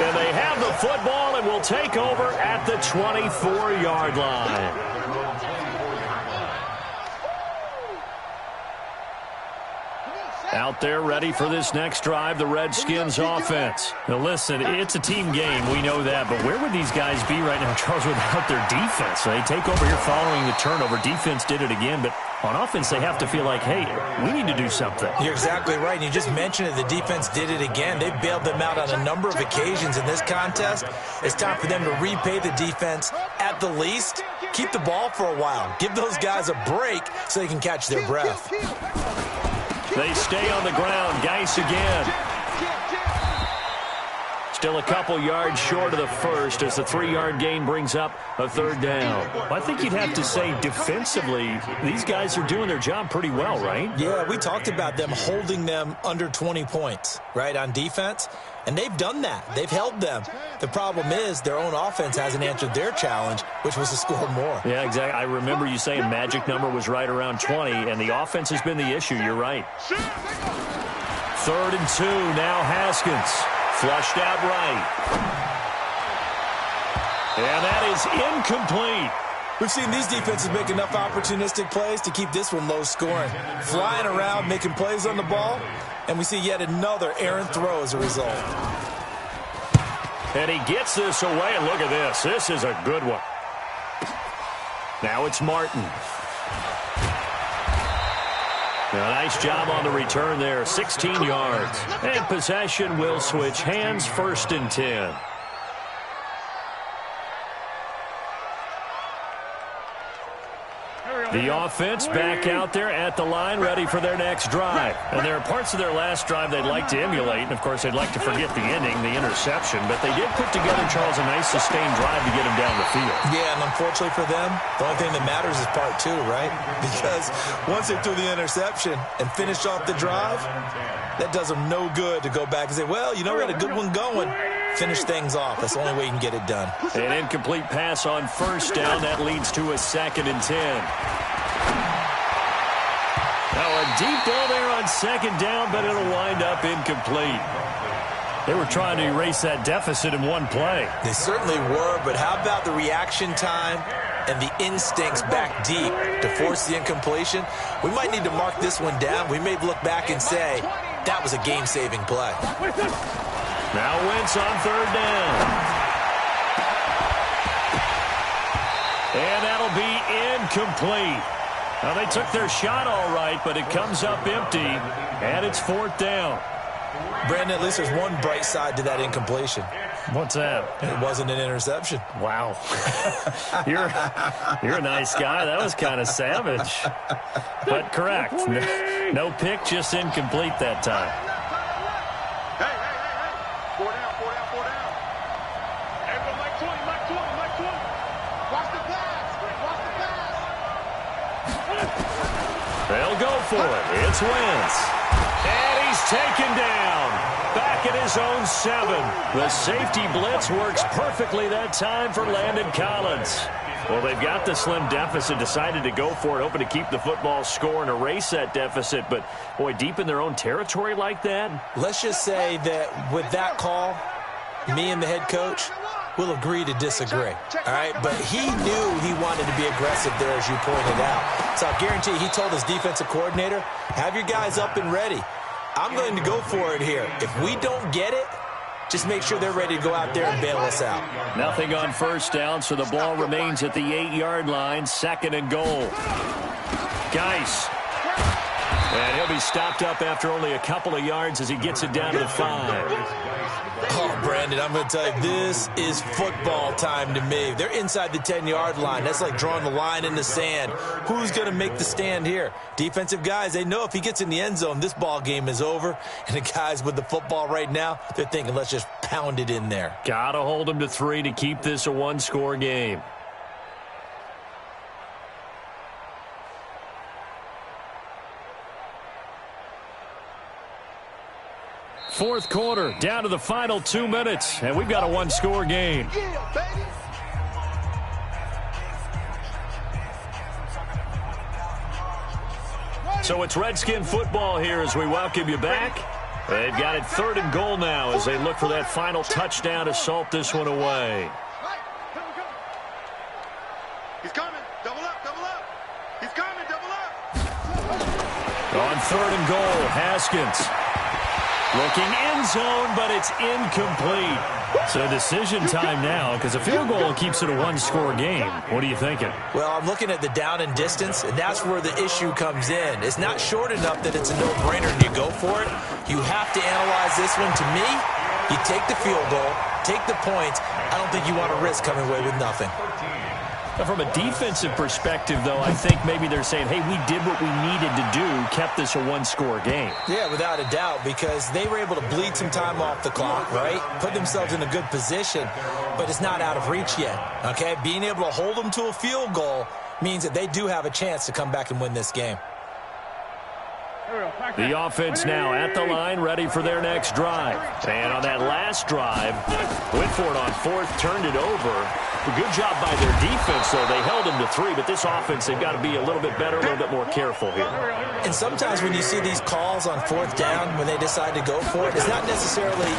And they have the football and will take over at the 24-yard line. Out there ready for this next drive, the Redskins offense. Now listen, it's a team game, we know that, but where would these guys be right now, Charles, without their defense? They take over here following the turnover. Defense did it again, but on offense they have to feel like, hey, we need to do something. You're exactly right, and you just mentioned it, the defense did it again. They bailed them out on a number of occasions in this contest. It's time for them to repay the defense at the least. Keep the ball for a while. Give those guys a break so they can catch their breath. They stay on the ground. Geis again. Still a couple yards short of the first as the 3-yard gain brings up a third down. Well, I think you'd have to say defensively, these guys are doing their job pretty well, right? Yeah, we talked about them holding them under 20 points, right, on defense. And they've done that. They've held them. The problem is their own offense hasn't answered their challenge, which was to score more. Yeah, exactly. I remember you saying magic number was right around 20, and the offense has been the issue. You're right. 3rd and 2, now Haskins. Flushed out right. And that is incomplete. We've seen these defenses make enough opportunistic plays to keep this one low scoring. Flying around, making plays on the ball, and we see yet another errant throw as a result. And he gets this away, and look at this. This is a good one. Now it's Martin. A nice job on the return there, 16 yards. And possession will switch hands, 1st and 10. Here we The offense back out there at the line, ready for their next drive. And there are parts of their last drive they'd like to emulate, and, of course, they'd like to forget the ending, the interception. But they did put together, Charles, a nice sustained drive to get them down the field. Yeah, and unfortunately for them, the only thing that matters is part two, right? Because once they threw the interception and finished off the drive, that does them no good to go back and say, well, you know, we had a good one going. Finish things off. That's the only way you can get it done. An incomplete pass on first down. That leads to a 2nd and 10. Now a deep ball there on 2nd down, but it'll wind up incomplete. They were trying to erase that deficit in one play. They certainly were, but how about the reaction time and the instincts back deep to force the incompletion? We might need to mark this one down. We may look back and say, that was a game-saving play. Now Wentz on 3rd down. And that'll be incomplete. Now they took their shot all right, but it comes up empty, and it's 4th down. Brandon, at least there's one bright side to that incompletion. What's that? It wasn't an interception. Wow. You're a nice guy. That was kind of savage. But correct. No pick, just incomplete that time. Hey. 4 down. Hey, go Mike 20. Watch the pass. They'll go for it. It's Wentz. And he's taken down. Back at his own 7. The safety blitz works perfectly that time for Landon Collins. Well, they've got the slim deficit, decided to go for it, hoping to keep the football score and erase that deficit. But, boy, deep in their own territory like that? Let's just say that with that call, me and the head coach will agree to disagree. All right? But he knew he wanted to be aggressive there, as you pointed out. So I guarantee he told his defensive coordinator, have your guys up and ready. I'm going to go for it here. If we don't get it, just make sure they're ready to go out there and bail us out. Nothing on first down, so the ball remains at the 8-yard line. 2nd and goal. Geis. And he'll be stopped up after only a couple of yards as he gets it down to the 5. Oh, Brandon, I'm going to tell you, this is football time to me. They're inside the 10-yard line. That's like drawing the line in the sand. Who's going to make the stand here? Defensive guys, they know if he gets in the end zone, this ball game is over. And the guys with the football right now, they're thinking, let's just pound it in there. Got to hold him to 3 to keep this a one-score game. Fourth quarter, down to the final 2 minutes, and we've got a one-score game. So it's Redskin football here as we welcome you back. They've got it 3rd and goal now as they look for that final touchdown to salt this one away. He's coming. Double up. He's coming. Double up. On 3rd and goal, Haskins. Looking end zone, but it's incomplete. So decision time now, because a field goal keeps it a one-score game. What are you thinking? Well, I'm looking at the down and distance, and that's where the issue comes in. It's not short enough that it's a no-brainer and you go for it. You have to analyze this one. To me, you take the field goal, take the points. I don't think you want to risk coming away with nothing. From a defensive perspective, though, I think maybe they're saying, hey, we did what we needed to do, kept this a one-score game. Yeah, without a doubt, because they were able to bleed some time off the clock, right? Put themselves in a good position, but it's not out of reach yet, okay? Being able to hold them to a field goal means that they do have a chance to come back and win this game. The offense now at the line, ready for their next drive. And on that last drive, went for it on 4th, turned it over. A good job by their defense, though. They held them to 3, but this offense, they've got to be a little bit better, a little bit more careful here. And sometimes when you see these calls on 4th down, when they decide to go for it, it's not necessarily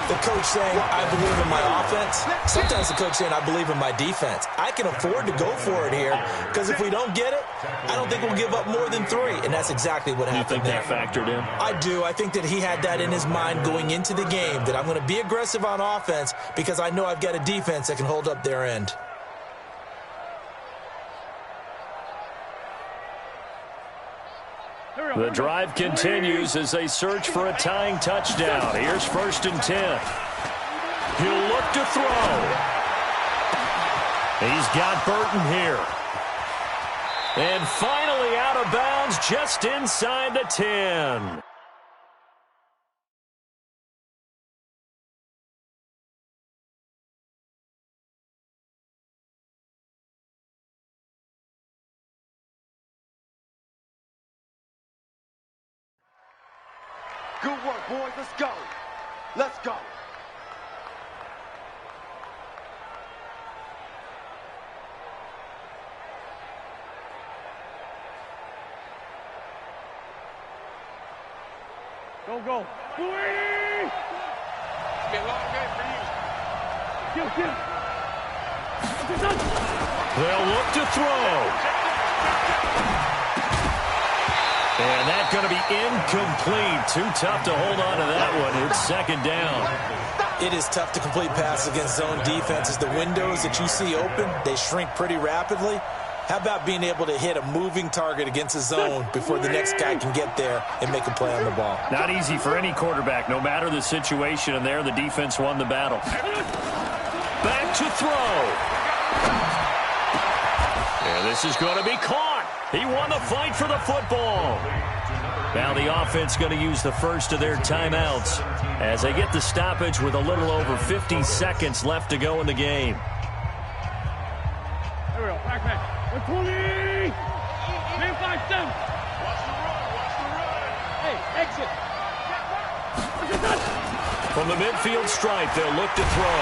the coach saying, I believe in my offense. Sometimes the coach saying, I believe in my defense. I can afford to go for it here, because if we don't get it, I don't think we'll give up more than 3. And that's exactly what happened there. You think that factored in? I do. I think that he had that in his mind going into the game, that I'm going to be aggressive on offense because I know I've got a defense that can hold up their end. The drive continues as they search for a tying touchdown. Here's 1st and 10. He'll look to throw. He's got Burton here. And finally out of bounds just inside the 10. Good work, boys. Let's go. Let's go. Go, go. It's Been a long game for you. Kill. They'll look to throw. And that's going to be incomplete. Too tough to hold on to that one. It's second down. It is tough to complete passes against zone defenses. The windows that you see open, they shrink pretty rapidly. How about being able to hit a moving target against a zone before the next guy can get there and make a play on the ball? Not easy for any quarterback, no matter the situation. And there, the defense won the battle. Back to throw. And this is going to be caught. He won the fight for the football. Now the offense going to use the first of their timeouts as they get the stoppage with a little over 50 seconds left to go in the game. There we go. Back. 120. Man 5-7. Watch the run. Hey, exit. From the midfield stripe, they'll look to throw.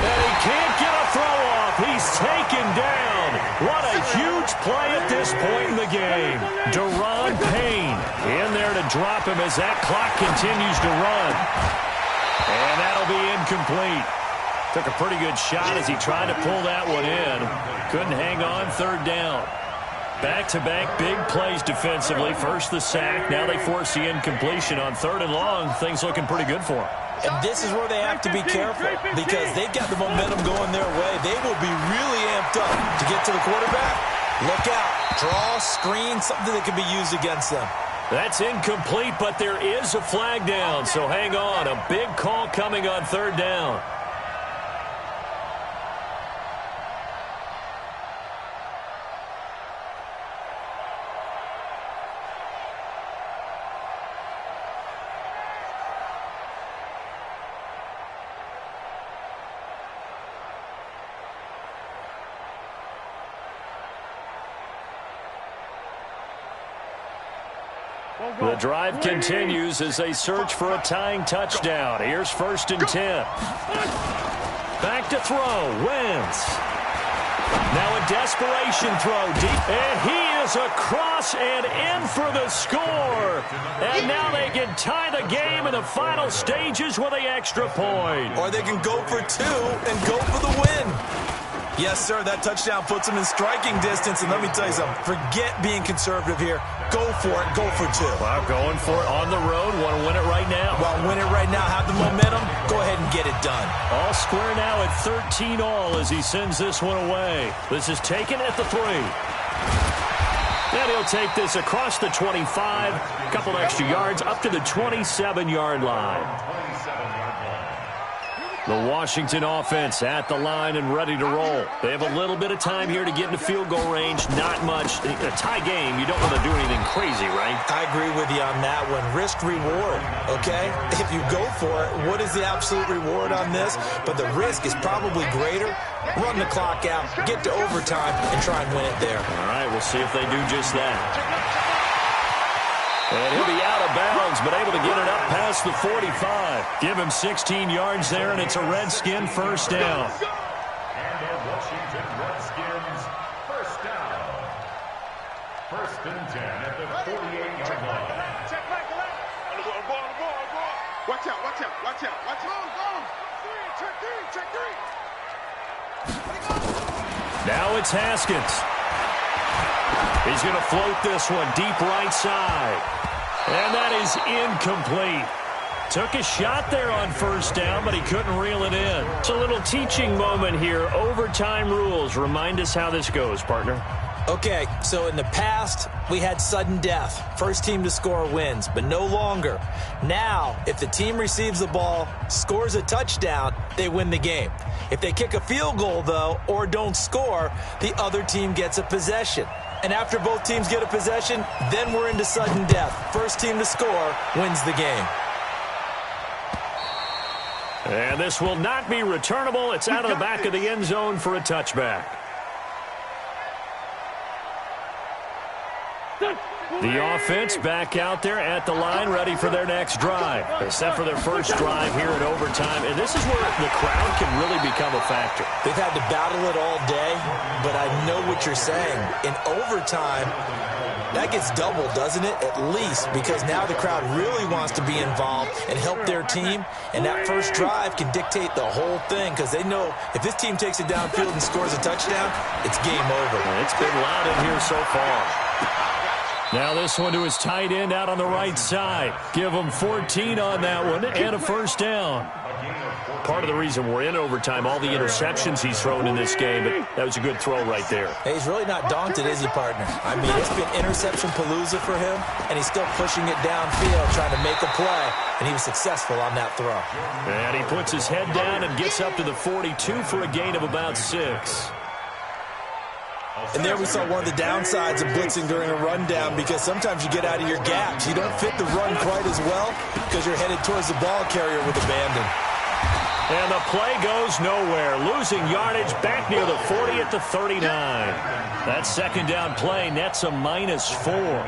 And he can't get a throw off. He's taken down. What a huge play at this point in the game. Deron Payne in there to drop him as that clock continues to run. And that'll be incomplete. Took a pretty good shot as he tried to pull that one in. Couldn't hang on, third down. Back-to-back big plays defensively. First the sack, now they force the incompletion on third and long. Things looking pretty good for them. And this is where they have to be careful because they've got the momentum going their way. They will be really amped up to get to the quarterback. Look out. Draw, screen, something that can be used against them. That's incomplete, but there is a flag down, so hang on. A big call coming on third down. The drive continues as they search for a tying touchdown. Here's first and 10. Back to throw. Wentz. Now a desperation throw deep. And he is across and in for the score. And now they can tie the game in the final stages with the extra point. Or they can go for two and go for the win. Yes, sir, that touchdown puts them in striking distance. And let me tell you something, forget being conservative here. Go for it, go for two. Well, going for it on the road. Want to win it right now. Well, win it right now, have the momentum, go ahead and get it done. All square now at 13 all as he sends this one away. This is taken at the 3. And he'll take this across the 25, a couple extra yards up to the 27-yard line. The Washington offense at the line and ready to roll. They have a little bit of time here to get into field goal range. Not much. A tie game, you don't want to do anything crazy, right? I agree with you on that one. Risk reward, okay? If you go for it, what is the absolute reward on this? But the risk is probably greater. Run the clock out, get to overtime, and try and win it there. All right, we'll see if they do just that. And he'll be out of bounds, but able to get it up past the 45. Give him 16 yards there, and it's a Redskin first down. And the Washington Redskins first down. First and 10 at the 48-yard line. Check back, on the ball. Watch out. Check three. Now it's Haskins. He's going to float this one deep right side. And that is incomplete. Took a shot there on first down, but he couldn't reel it in. It's a little teaching moment here. Overtime rules. Remind us how this goes, partner. Okay, so in the past, we had sudden death. First team to score wins, but no longer. Now, if the team receives the ball, scores a touchdown, they win the game. If they kick a field goal, though, or don't score, the other team gets a possession. And after both teams get a possession, then we're into sudden death. First team to score wins the game. And this will not be returnable. It's out of the back of the end zone for a touchback. The offense back out there at the line, ready for their next drive. They set for their first drive here in overtime, and this is where the crowd can really become a factor. They've had to battle it all day, but I know what you're saying. In overtime, that gets doubled, doesn't it? At least, because now the crowd really wants to be involved and help their team, and that first drive can dictate the whole thing because they know if this team takes it downfield and scores a touchdown, it's game over. It's been loud in here so far. Now this one to his tight end out on the right side. Give him 14 on that one and a first down. Part of the reason we're in overtime, all the interceptions he's thrown in this game, but that was a good throw right there. Hey, he's really not daunted, is he, partner? I mean, it's been interception palooza for him, and he's still pushing it downfield, trying to make a play, and he was successful on that throw. And he puts his head down and gets up to the 42 for a gain of about 6. And there we saw one of the downsides of blitzing during a rundown because sometimes you get out of your gaps. You don't fit the run quite as well because you're headed towards the ball carrier with abandon. And the play goes nowhere. Losing yardage back near the 40 at the 39. That second down play nets a -4.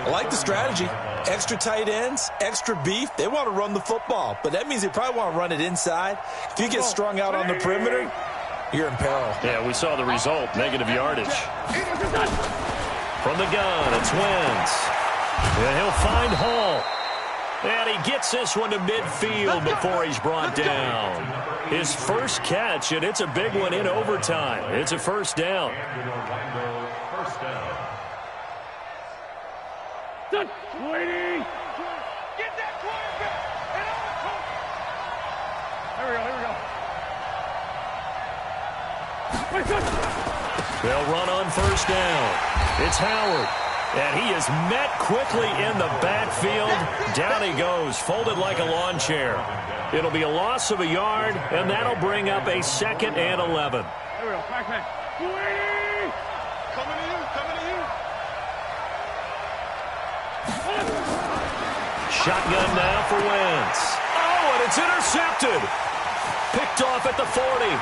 I like the strategy. Extra tight ends, extra beef. They want to run the football, but that means they probably want to run it inside. If you get strung out on the perimeter, you're in peril. Yeah, we saw the result, negative yardage. From the gun, it's Wentz. And he'll find Hall. And he gets this one to midfield before he's brought down. His first catch, and it's a big one in overtime. It's a first down. Waiting. Get that quarterback. Here we go. They'll run on first down. It's Howard. And he is met quickly in the backfield. Down he goes, folded like a lawn chair. It'll be a loss of a yard, and that'll bring up a 2nd and 11. Here we go. Back. Waiting. Coming to you. Shotgun now for Wentz. Oh, and it's intercepted. Picked off at the 40.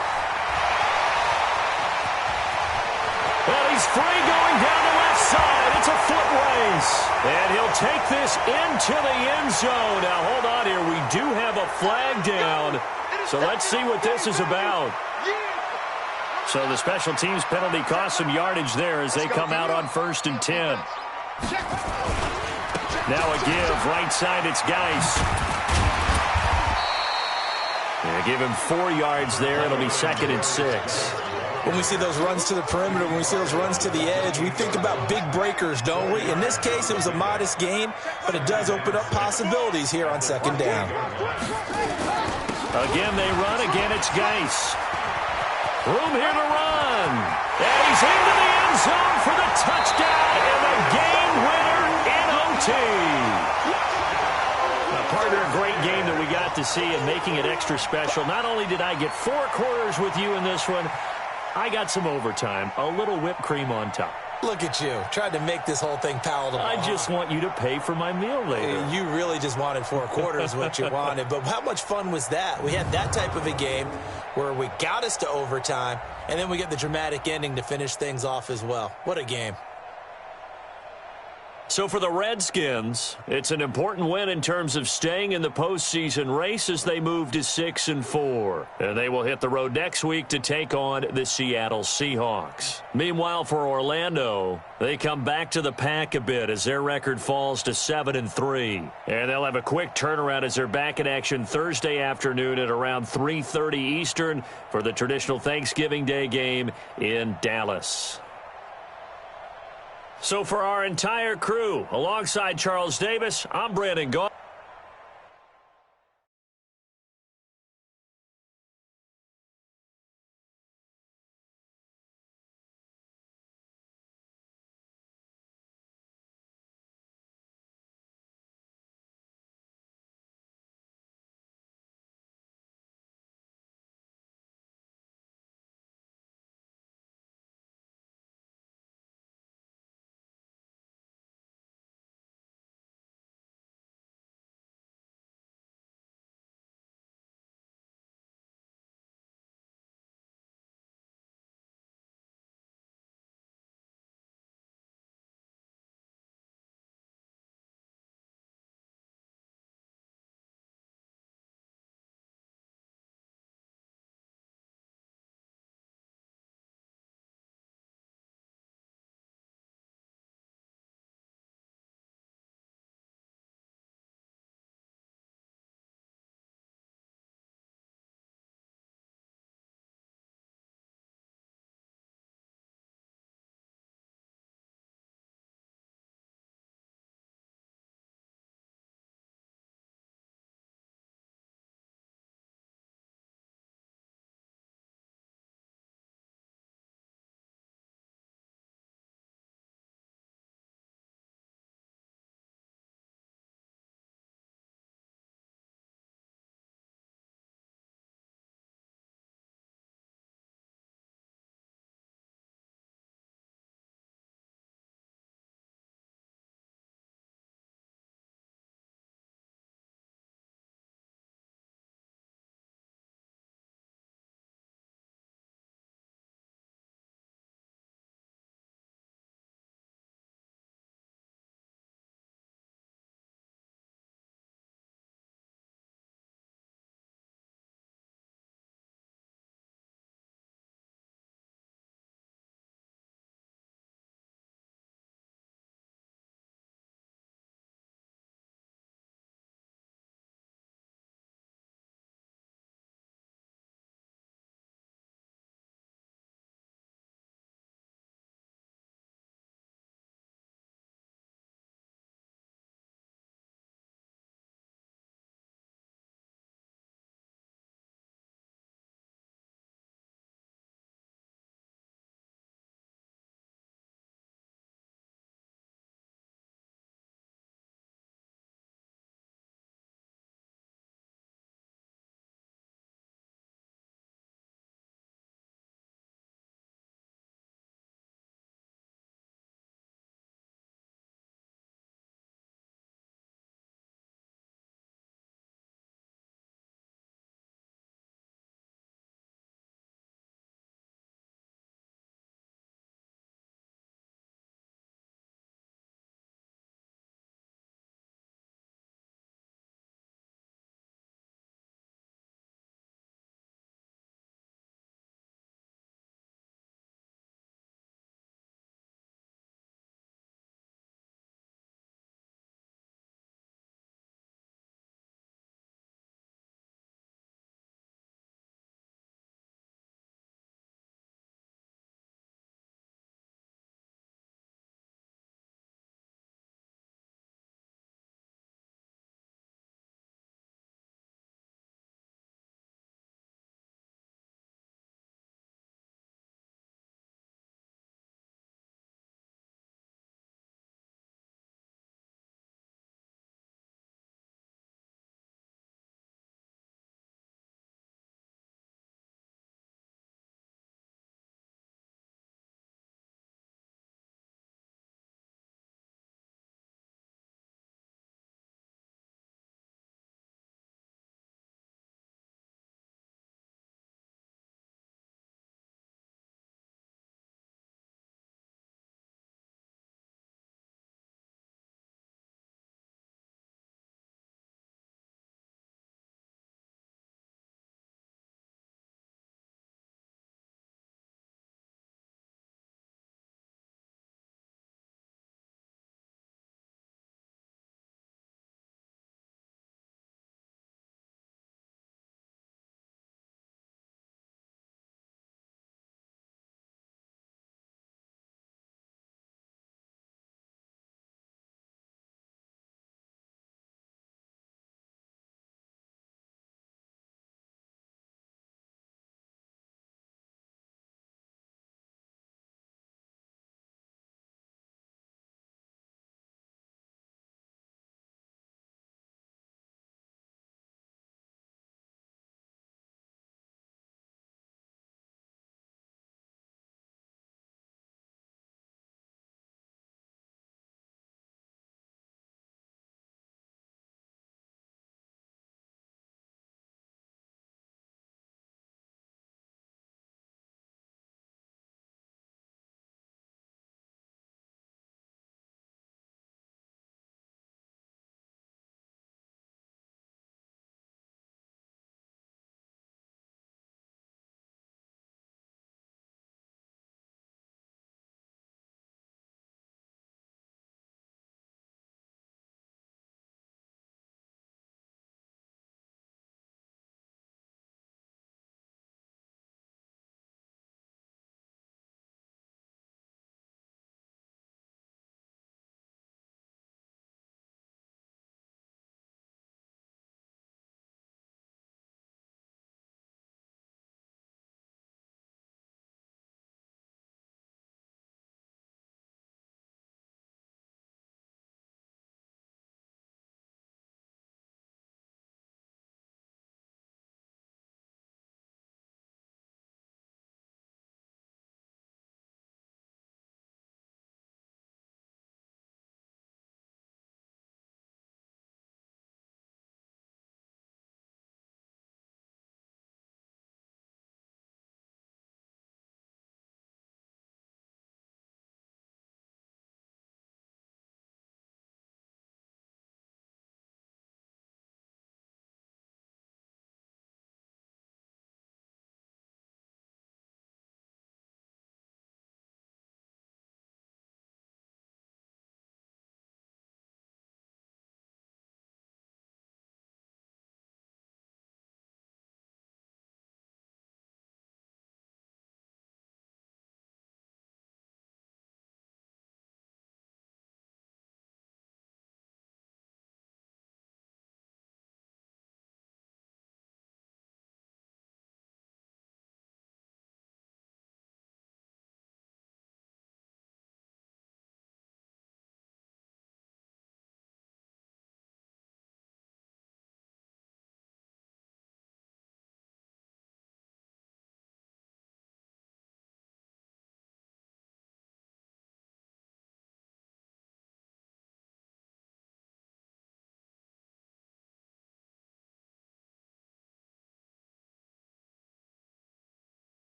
And he's free going down the left side. It's a foot race. And he'll take this into the end zone. Now, hold on here. We do have a flag down. So let's see what this is about. So the special teams penalty cost some yardage there as they come out on 1st and 10. Now a give. Right side, it's Geis. They give him 4 yards there. It'll be 2nd and 6. When we see those runs to the perimeter, when we see those runs to the edge, we think about big breakers, don't we? In this case, it was a modest game, but it does open up possibilities here on 2nd down. Again, they run. Again, it's Geis. Room here to run. And he's into the end zone for the touchdown and the game winner in OT. Partner, a great game that we got to see and making it extra special. Not only did I get 4 quarters with you in this one, I got some overtime, a little whipped cream on top. Look at you, tried to make this whole thing palatable. I just want you to pay for my meal later. You really just wanted 4 quarters, what you wanted. But how much fun was that? We had that type of a game where we got us to overtime, and then we get the dramatic ending to finish things off as well. What a game. So for the Redskins, it's an important win in terms of staying in the postseason race as they move to 6-4. And they will hit the road next week to take on the Seattle Seahawks. Meanwhile, for Orlando, they come back to the pack a bit as their record falls to 7-3. And they'll have a quick turnaround as they're back in action Thursday afternoon at around 3:30 Eastern for the traditional Thanksgiving Day game in Dallas. So for our entire crew, alongside Charles Davis, I'm Brandon Gaudin.